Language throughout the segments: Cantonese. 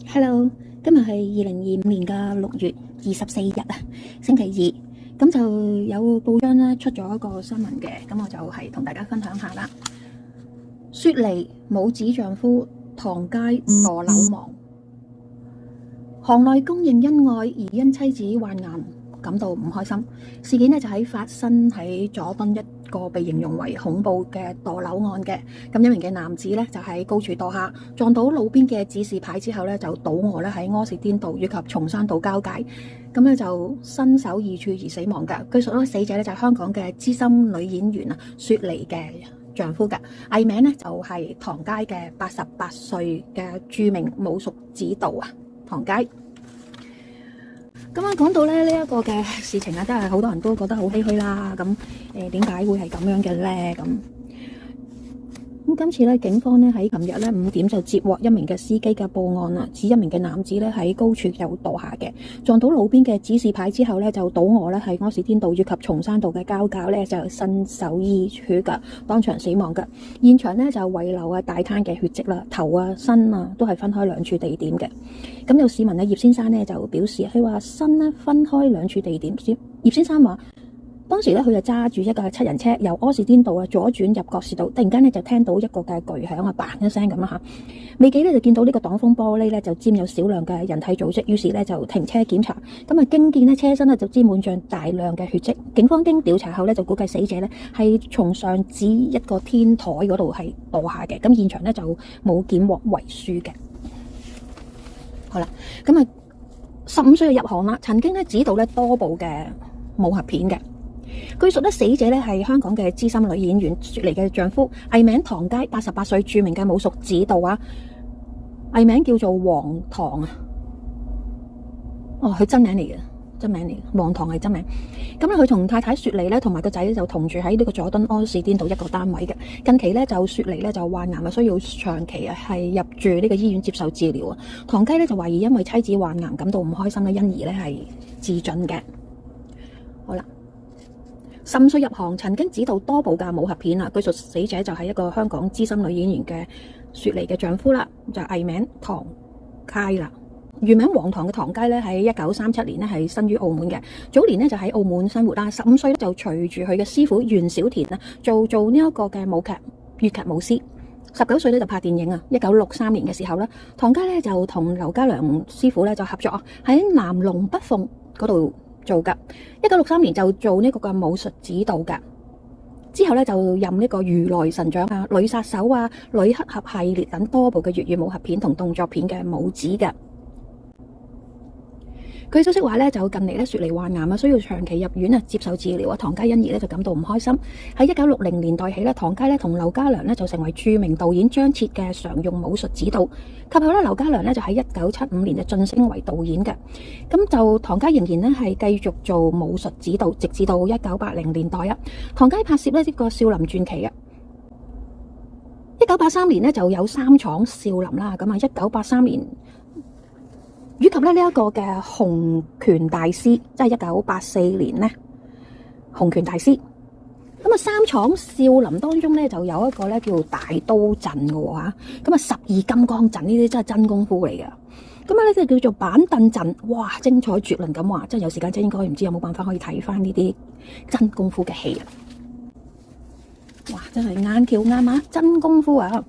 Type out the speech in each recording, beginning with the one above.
Hello，今日係2025年嘅6月24日啊，星期二。咁就有報章咧出咗一個新聞嘅，咁我就係同大家分享下啦。雪梨母子丈夫唐佳墮樓亡，行內公認恩愛，而因妻子患癌感到唔開心。事件呢就發生喺佐敦一個被形容為恐怖嘅墮樓案嘅。咁一名嘅男子呢就喺高處墮下，撞到路邊嘅指示牌之後呢就倒卧咧喺柯士甸道以及松山道交界，咁咧就身首異處而死亡㗎。據說咧死者咧就係香港嘅資深女演員啊雪梨嘅丈夫㗎，藝名呢就係唐佳嘅88歲嘅著名武術指導啊唐佳。咁講到咧呢一個嘅事情啊，真係好多人都覺得好唏噓啦。咁點解會係咁樣嘅咧？咁今次咧，警方咧喺琴日咧5點就接獲一名嘅司機嘅報案啦，指一名嘅男子咧喺高處又墮下嘅，撞到路邊嘅指示牌之後咧就倒卧咧喺柯士甸道以及松山道嘅交界咧就身首異處噶，當場死亡噶。現場咧就遺留大灘嘅血跡啦，頭啊身啊都係分開兩處地點嘅。咁有市民葉先生咧就表示，佢話身咧分開兩處地點。葉先生話，當時咧佢就揸住一架7人車由柯士甸道左轉入覺士道，突然間咧就聽到一個嘅巨響啊，嘭一聲咁啦嚇。未幾咧就見到呢個擋風玻璃咧就沾有少量嘅人體組織，於是咧就停車檢查。咁啊經見咧車身咧就沾滿上大量嘅血跡。警方經調查後咧就估計死者咧係從上至一個天台嗰度係墮下嘅。咁現場咧就冇檢獲遺書嘅。好啦，咁啊15歲就入行啦，曾經咧指導咧多部嘅武俠片嘅。據說咧死者咧係香港嘅資深女演員雪梨嘅丈夫，藝名唐佳，88歲，著名嘅武術指導啊，藝名叫做黃棠啊。佢真名嚟嘅，黃棠係真名。咁咧佢同太太雪梨咧同埋個仔咧就同住喺呢個佐敦柯士甸道一個單位嘅。近期咧就雪梨咧就患癌啊，需要長期係入住呢個醫院接受治療啊。唐佳咧就懷疑因為妻子患癌感到唔開心咧，因而咧係自盡嘅。好啦。15歲入行，曾經指導多部嘅武俠片啊。據說死者就係一個香港資深女演員嘅雪梨嘅丈夫啦，就藝名唐佳啦。原名黃棠嘅唐佳咧喺1937年咧係生於澳門嘅，早年咧就喺澳門生活啦。15歲咧就隨住佢嘅師傅袁小田啦做呢一個嘅舞劇粵劇武師。19歲咧就拍電影啊。1963年嘅時候咧，唐佳咧就同劉家良師傅咧就合作啊，喺南龍北鳳嗰度做噶。1963年就做呢個嘅武術指導噶，之後咧就任呢個如來神掌啊、女殺手啊、女黑俠系列等多部嘅粵語武俠片同動作片嘅武指噶。據消息話咧，就近嚟咧雪梨患癌啊，需要長期入院啊接受治療啊。唐佳因而咧就感到唔開心。喺1960年代起咧，唐佳咧同劉家良咧就成為著名導演張徹嘅常用武術指導。及後咧，劉家良咧就喺1975年就晉升為導演嘅。咁就唐佳仍然咧係繼續做武術指導，直至到1980年代啊。唐佳拍攝呢個少林傳奇啊。1983年咧就有3闖少林啦。咁啊，1983年。以及咧呢一個嘅洪拳大師，即係1984年呢洪拳大師。咁啊3闖少林當中咧就有一個咧叫大刀陣嘅喎嚇，咁啊12金剛陣呢啲真係真功夫嚟嘅。咁啊呢就叫做板凳陣，哇精彩絕倫咁話，真係有時間真應該唔知有冇辦法可以睇翻呢啲真功夫嘅戲啊！哇真係眼橋眼馬真功夫啊！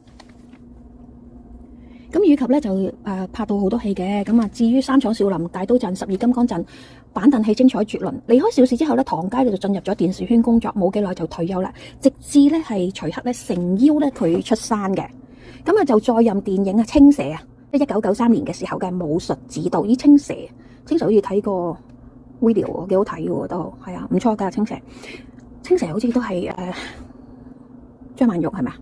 咁以及咧就拍到好多戲嘅。咁啊至於3闖少林、大刀陣、12金剛陣、板凳戲精彩絕倫。離開邵氏之後咧，唐佳就進入咗電視圈工作，冇幾耐就退休啦。直至咧係徐克咧誠邀咧佢出山嘅。咁啊就再任電影啊青蛇啊，即係1993年嘅時候嘅武術指導。咦青蛇好似睇過 video 幾好睇嘅都係啊，唔錯㗎青蛇。青蛇好似都係張曼玉係咪啊？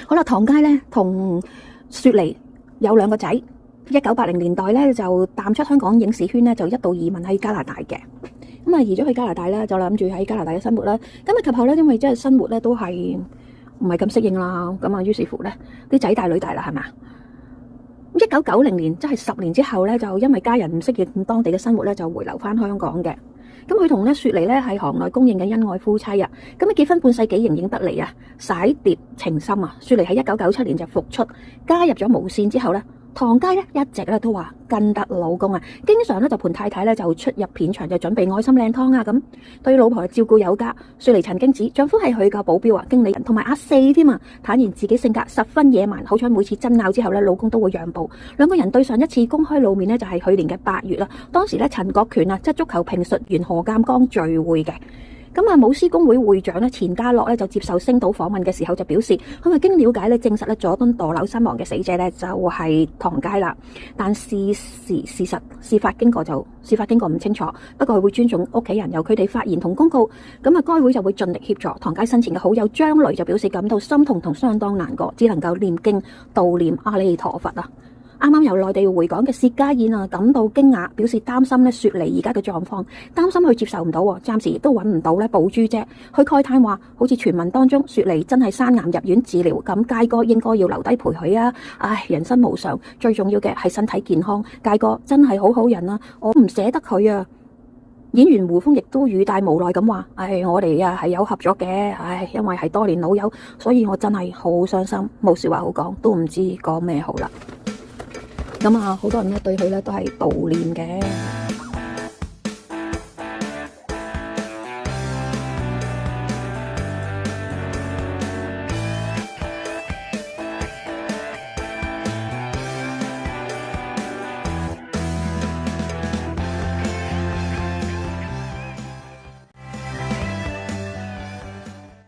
好啦，唐佳咧同雪梨有2個仔。1980年代咧就淡出香港影視圈咧，就一度移民喺加拿大嘅。咁啊移咗去加拿大咧，就諗住喺加拿大嘅生活啦。咁啊及後咧，因為即係生活咧都係唔係咁適應啦。咁啊於是乎咧，啲仔大女大啦，係嘛？1990年即係10年之後咧，就因為家人唔適應當地嘅生活咧，就回流翻香港嘅。咁佢同雪梨咧係行內公認嘅恩愛夫妻啊！咁啊結婚半世紀仍然得嚟啊，洗滌情深啊！雪梨喺1997年就復出，加入咗無線之後咧，唐佳咧一直咧都話跟得老公啊，經常咧就陪太太咧就出入片場，就準備愛心靚湯啊咁，對老婆照顧有加。雪梨曾經指丈夫係佢嘅保鏢啊、經理人同埋阿四添啊，坦言自己性格十分野蠻，好彩每次爭拗之後咧，老公都會讓步。兩個人對上一次公開露面咧就係去年嘅8月啦，當時咧陳國權啊即係足球評述員何鑑江聚會嘅。咁啊，舞獅公會會長咧錢家樂咧就接受星島訪問嘅時候就表示，佢話經了解咧證實咧佐敦墮樓身亡嘅死者咧就係唐佳啦，但事發經過唔清楚，不過佢會尊重屋企人由佢哋發言同公告。咁啊，該會就會盡力協助。唐佳生前嘅好友張雷就表示感到心痛同相當難過，只能夠念經悼念阿彌陀佛啊。啱啱由內地回港嘅薛家燕啊，感到驚訝，表示擔心咧雪梨而家嘅狀況，擔心佢接受唔到，暫時亦都揾唔到咧寶珠姐。佢慨嘆話，好似傳聞當中雪梨真係生癌入院治療，咁佳哥應該要留低陪佢啊！唉，人生無常，最重要嘅係身體健康。佳哥真係好好人啊，我唔捨得佢啊！演員胡楓亦都語帶無奈咁話：唉，我哋啊係有合作嘅，唉，因為係多年老友，所以我真係好傷心，冇說話好講，都唔知講咩好啦。咁啊，好多人咧對佢咧都係悼念嘅。